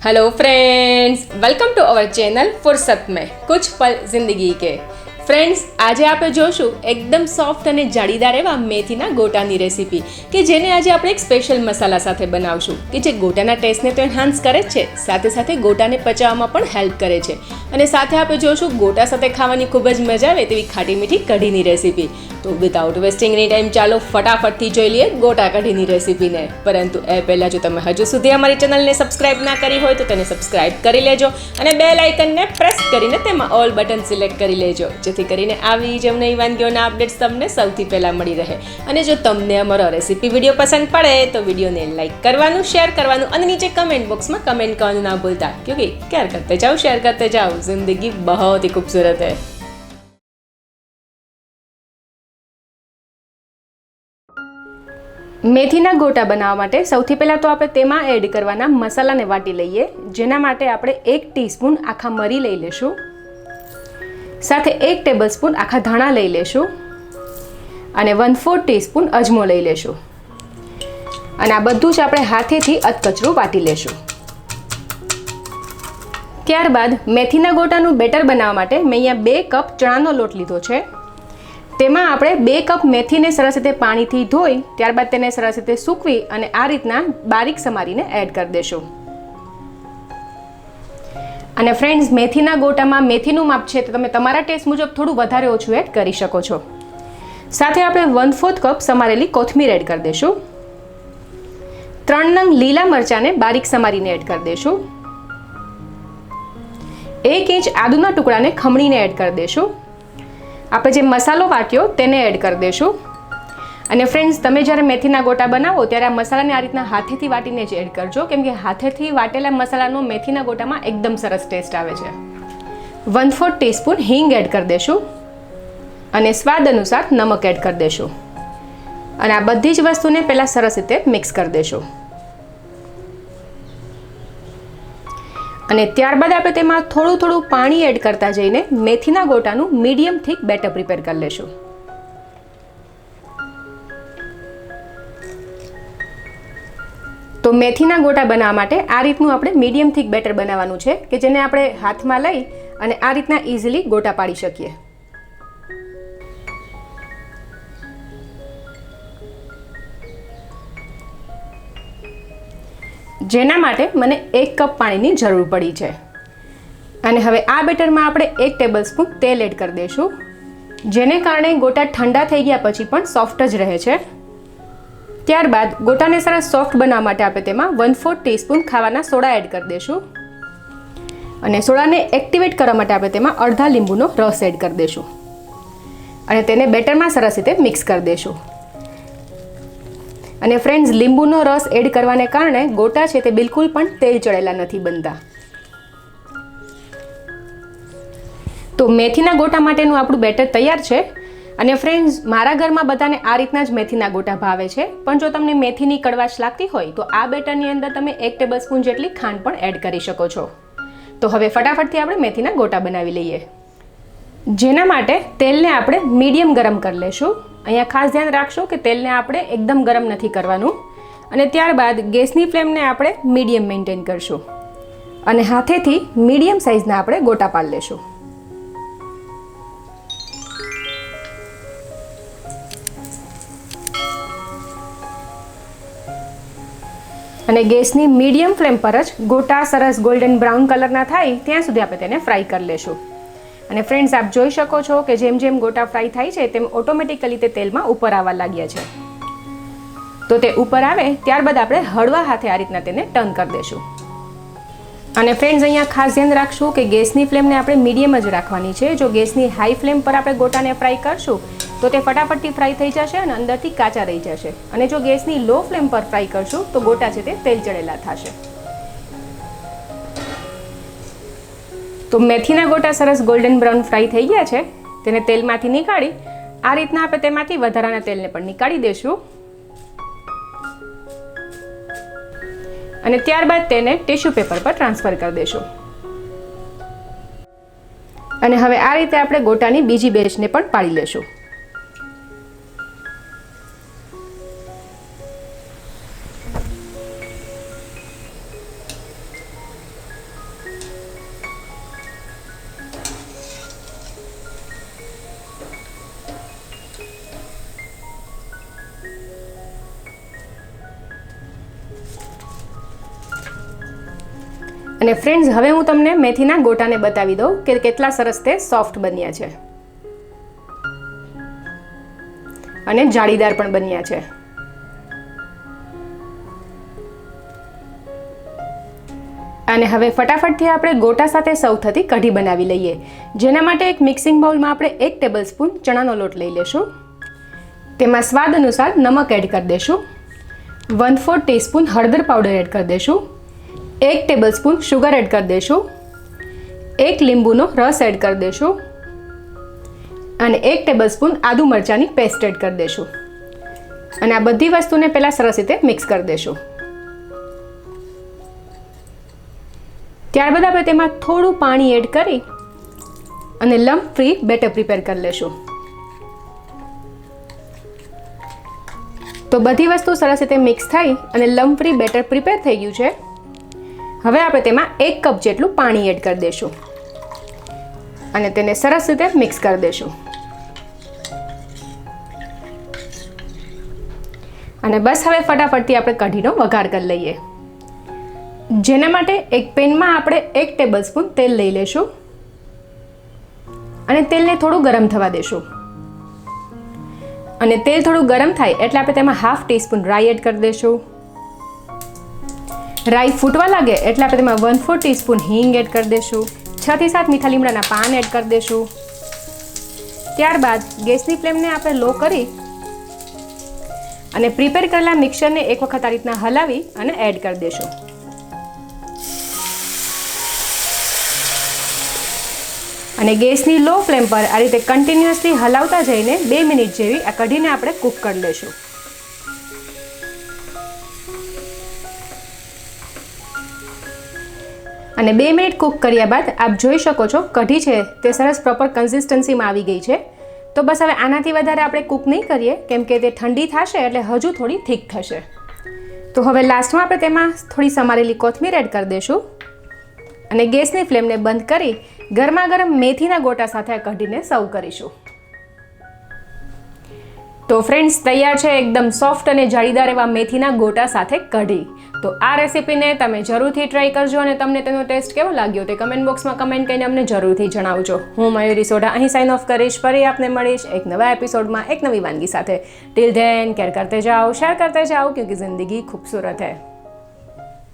Hello friends, welcome to our channel फुर्सत में कुछ पल जिंदगी के। ફ્રેન્ડ્સ, આજે આપણે જોશું એકદમ સોફ્ટ અને જાળીદાર એવા મેથીના ગોટાની રેસીપી કે જેને આજે આપણે એક સ્પેશિયલ મસાલા સાથે બનાવશું કે જે ગોટાના ટેસ્ટને તો એન્હાન્સ કરે જ છે, સાથે સાથે ગોટાને પચાવવામાં પણ હેલ્પ કરે છે અને સાથે આપણે જોશું ગોટા સાથે ખાવાની ખૂબ જ મજા આવે તેવી ખાટી મીઠી કઢીની રેસીપી। તો વિધાઉટ વેસ્ટિંગ એની ટાઈમ ચાલો ફટાફટથી જોઈ લઈએ ગોટા કઢીની રેસીપીને। પરંતુ એ પહેલાં જો તમે હજુ સુધી અમારી ચેનલને સબસ્ક્રાઇબ ના કરી હોય તો તેને સબસ્ક્રાઇબ કરી લેજો અને બેલ આઇકનને પ્રેસ કરીને તેમાં ઓલ બટન સિલેક્ટ કરી લેજો, જેથી કરીને આવી જ નવી વાનગીઓના અપડેટ્સ તમને સૌથી પહેલાં મળી રહે। અને જો તમને અમારો રેસીપી વિડીયો પસંદ પડે તો વિડીયોને લાઇક કરવાનું, શેર કરવાનું અને નીચે કમેન્ટ બોક્સમાં કમેન્ટ કરવાનું ના ભૂલતા, ક્યોંકि કેર કરતે જાઓ, શેર કરતે જાઓ, જિંદગી બહોત ही खूबसूरत है। મેથીના ગોટા બનાવવા માટે સૌથી પહેલાં તો આપણે તેમાં એડ કરવાના મસાલાને વાટી લઈએ, જેના માટે આપણે 1 ટીસ્પૂન આખા મરી લઈ લેશું, સાથે 1 ટેબલસ્પૂન આખા ધાણા લઈ લેશું અને 1/4 ટીસ્પૂન અજમો લઈ લેશું અને આ બધું જ આપણે હાથેથી અધકચરું વાટી લેશું। ત્યારબાદ મેથીના ગોટાનું બેટર બનાવવા માટે મેં અહીંયા 2 કપ ચણાનો લોટ લીધો છે। તેમાં આપણે 2 કપ મેથીને સરસ રીતે પાણીથી ધોઈ ત્યારબાદ તેને સરસ રીતે સૂકવી અને આ રીતના બારીક સમારીને એડ કરી દેશું। અને ફ્રેન્ડ્સ, મેથીના ગોટામાં મેથીનું માપ છે તો તમે તમારા ટેસ્ટ મુજબ થોડું વધારે ઓછું એડ કરી શકો છો। સાથે આપણે 1/4 કપ સમારેલી કોથમીર એડ કરી દેશું। 3 નંગ લીલા મરચાંને બારીક સમારીને એડ કરી દેશું। 1 ઇંચ આદુના ટુકડાને ખમણીને એડ કરી દેશું। આપણે જે મસાલો વાટ્યો તેને એડ કરી દેશું। અને ફ્રેન્ડ્સ, તમે જ્યારે મેથીના ગોટા બનાવો ત્યારે આ મસાલાને આ રીતના હાથેથી વાટીને જ એડ કરજો, કેમ કે હાથેથી વાટેલા મસાલાનો મેથીના ગોટામાં એકદમ સરસ ટેસ્ટ આવે છે। 1/4 ટીસ્પૂન હિંગ એડ કરી દેશું અને સ્વાદ અનુસાર નમક એડ કરી દેશું અને આ બધી જ વસ્તુને પહેલાં સરસ રીતે મિક્સ કરી દેશું। અને ત્યારબાદ આપણે તેમાં થોડું પાણી એડ કરતા જઈને મેથીના ગોટાનું મીડિયમ થીક બેટર પ્રિપેર કરી લેશું। તો મેથીના ગોટા બનાવવા માટે આ રીતનું આપણે મીડિયમ થીક બેટર બનાવવાનું છે કે જેને આપણે હાથમાં લઈ અને આ રીતના ઇઝીલી ગોટા પાડી શકીએ। જેના માટે મને 1 કપ પાણીની જરૂર પડી છે। અને હવે આ બેટરમાં આપણે 1 ટેબલસ્પૂન તેલ એડ કરી દઈશું, જેને કારણે ગોટા ઠંડા થઈ ગયા પછી પણ સોફ્ટ જ રહે છે। ત્યારબાદ ગોટાને સરસ સોફ્ટ બનાવવા માટે આપણે તેમાં 1/4 ટીસ્પૂન ખાવાના સોડા એડ કરી દઈશું અને સોડાને એક્ટિવેટ કરવા માટે આપણે તેમાં અડધા લીંબુનો રસ એડ કરી દઈશું અને તેને બેટરમાં સરસ રીતે મિક્સ કરી દઈશું। અને ફ્રેન્ડ્સ, લીંબુનો રસ એડ કરવાને કારણે ગોટા છે તે બિલકુલ પણ તેલ ચડેલા નથી બનતા। તો મેથીના ગોટા માટેનું આપણું બેટર તૈયાર છે। અને ફ્રેન્ડ્સ, મારા ઘરમાં બધાને આ રીતના જ મેથીના ગોટા ભાવે છે, પણ જો તમને મેથીની કડવાશ લાગતી હોય તો આ બેટરની અંદર તમે 1 ટેબલસ્પૂન જેટલી ખાંડ પણ એડ કરી શકો છો। તો હવે ફટાફટથી આપણે મેથીના ગોટા બનાવી લઈએ, જેના માટે તેલને આપણે મીડિયમ ગરમ કરી લેશું। અહીંયા ખાસ ધ્યાન રાખશું કે તેલને આપણે એકદમ ગરમ નથી કરવાનું અને ત્યારબાદ ગેસની ફ્લેમને આપણે મીડિયમ મેન્ટેન કરશું અને હાથેથી મીડિયમ સાઇઝના આપણે ગોટા પાડી લેશું। અને ગેસની મીડિયમ ફ્લેમ પર જ ગોટા સરસ ગોલ્ડન બ્રાઉન કલરના થાય ત્યાં સુધી આપણે તેને ફ્રાય કરી લેશું। અને ફ્રેન્ડ્સ, આપ જોઈ શકો છો કે જેમ જેમ ગોટા ફ્રાય થાય છે તેમ ઓટોમેટિકલી તે તેલમાં ઉપર આવવા લાગ્યા છે। તો તે ઉપર આવે ત્યારબાદ આપણે હળવા હાથે આ રીતના તેને ટર્ન કરી દેશું। અને ફ્રેન્ડ્સ, અહીંયા ખાસ ધ્યાન રાખશું કે ગેસની ફ્લેમને આપણે મીડિયમ જ રાખવાની છે। જો ગેસની હાઈ ફ્લેમ પર આપણે ગોટાને ફ્રાય કરશું તો તે ફટાફટથી ફ્રાય થઈ જશે અને અંદરથી કાચા રહી જશે અને જો ગેસની લો ફ્લેમ પર ફ્રાય કરશું તો ગોટા છે તે તેલ ચડેલા થશે। તો મેથીના ગોટા સરસ ગોલ્ડન બ્રાઉન ફ્રાય થઈ ગયા છે, તેને તેલમાંથી નીકાળી આ રીતના આપણે તેમાંથી વધારાના તેલને પણ નીકાળી દઈશું અને ત્યારબાદ તેને ટિશ્યુ પેપર પર ટ્રાન્સફર કરી દઈશું। અને હવે આ રીતે આપણે ગોટાની બીજી બેચને પણ પાડી લેશું। અને ફ્રેન્ડ્સ, હવે હું તમને મેથીના ગોટાને બતાવી દઉં કે કેટલા સરસ તે સોફ્ટ બન્યા છે અને જાળીદાર પણ બન્યા છે. અને હવે ફટાફટથી આપણે ગોટા સાથે સર્વ થતી કઢી બનાવી લઈએ. જેના માટે એક મિક્સિંગ બાઉલમાં આપણે 1 ટેબલસ્પૂન ચણાનો લોટ લઈ લેશું. તેમાં સ્વાદ અનુસાર નમક એડ કરી દેશું. 1/4 ટીસ્પૂન હળદર પાવડર એડ કરી દેશું. 1 ટેબલસ્પૂન શુગર એડ કરી દેશું. 1 લીંબુનો રસ એડ કરી દેશું અને 1 ટેબલસ્પૂન આદુ મરચાંની પેસ્ટ એડ કરી દેશું. અને આ બધી વસ્તુને પહેલાં સરસ રીતે મિક્સ કરી દેશું. ત્યારબાદ આપણે તેમાં થોડું પાણી એડ કરી અને લમ્પ ફ્રી બેટર પ્રિપેર કરી લેશું. તો બધી વસ્તુ સરસ રીતે મિક્સ થઈ અને લમ્પ ફ્રી બેટર પ્રિપેર થઈ ગયું છે. હવે આપણે તેમાં 1 કપ જેટલું પાણી એડ કરી દેશું અને તેને સરસ રીતે મિક્સ કરી દેશું. અને બસ હવે ફટાફટથી આપણે કઢીનો વઘાર કરી લઈએ. જેના માટે એક પેનમાં આપણે 1 ટેબલસ્પૂન તેલ લઈ લેશું અને તેલને થોડું ગરમ થવા દેશું. અને તેલ થોડું ગરમ થાય એટલે આપણે તેમાં 1/2 ટીસ્પૂન રાઈ એડ કરી દેશું. રાઈ ફૂટવા લાગે એટલે આપણે તેમાં 1/4 ટીસ્પૂન હિંગ એડ કરી દેશું. 6 થી 7 મીઠા લીમડાના પાન એડ કરી દેશું. ત્યારબાદ ગેસની ફ્લેમને આપણે લો કરી અને પ્રિપેર કરેલા મિક્સરને એક વખત આ રીતના હલાવી અને એડ કરી દેશું. અને ગેસની લો ફ્લેમ પર આ રીતે કન્ટિન્યુઅસલી હલાવતા જઈને 2 મિનિટ જેવી આ કઢીને આપણે કૂક કરી લઈશું. અને 2 મિનિટ કૂક કર્યા બાદ આપ જોઈ શકો છો કઢી છે તે સરસ પ્રોપર કન્સિસ્ટન્સીમાં આવી ગઈ છે. તો બસ હવે આનાથી વધારે આપણે કૂક નહીં કરીએ કેમ કે તે ઠંડી થશે એટલે હજુ થોડી થીક થશે. તો હવે લાસ્ટમાં આપણે તેમાં થોડી સમારેલી કોથમીર એડ કરી દઈશું અને ગેસની ફ્લેમને બંધ કરી ગરમા ગરમ મેથીના ગોટા સાથે આ કઢીને સર્વ કરીશું. તો ફ્રેન્ડ્સ, તૈયાર છે એકદમ સોફ્ટ અને જાળીદાર એવા મેથીના ગોટા સાથે કઢી. તો આ રેસીપીને તમે જરૂરથી ટ્રાય કરજો અને તમને તેનો ટેસ્ટ કેવો લાગ્યો તે કમેન્ટ બોક્સમાં કમેન્ટ કરીને અમને જરૂરથી જણાવજો. હું મયુરી સોઢા અહીં સાઇન ઓફ કરીશ. ફરી આપને મળીશ એક નવા એપિસોડમાં એક નવી વાનગી સાથે. ટિલ ધેન કેર કરતે જાઓ, શેર કરતે જાઓ, ક્યોંકि જિંદગી ખૂબસૂરત હૈ.